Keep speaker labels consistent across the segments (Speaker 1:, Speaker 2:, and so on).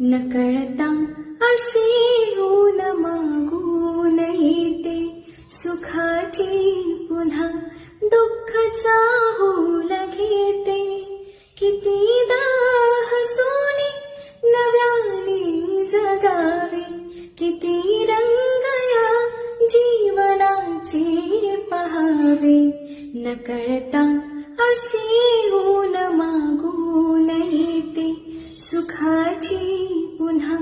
Speaker 1: नकळता असे ऊन मागून येते, सुखाची पुन्हा दुःख चाहूल घेते. कितीदा हसूनी नव्याने जगावे, किती रंग या जीवनाचे पहावे. नकळता असे ऊन मागून येते, सुखाची पुन्हा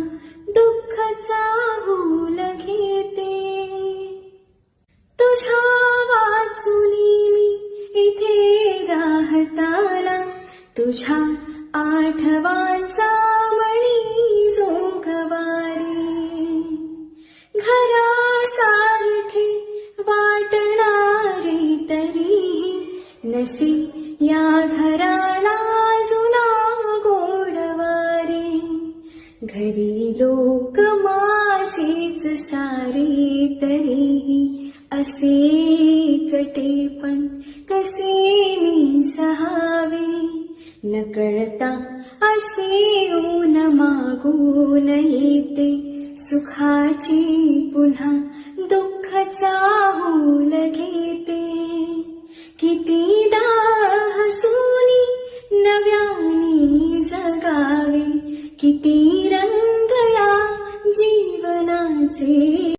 Speaker 1: दुःख चाहूल घेते. तुझ्या वाचुनी मी इथे राहताना, तुझ्या आठवांचा मणी जोगवारी. घरासारखे वाटणारे तरीही नसे या घराला जुना गोडवारी. घरी लोक माझेच सारे तरीही असे एकटेपण कसे मी सहावे. नकळता असे ऊन मागून येते, सुखाची पुन्हा दुःख चाहूल घेते. कितीदा हसूनी नव्याने जगावे, किती रंग या जीवनाचे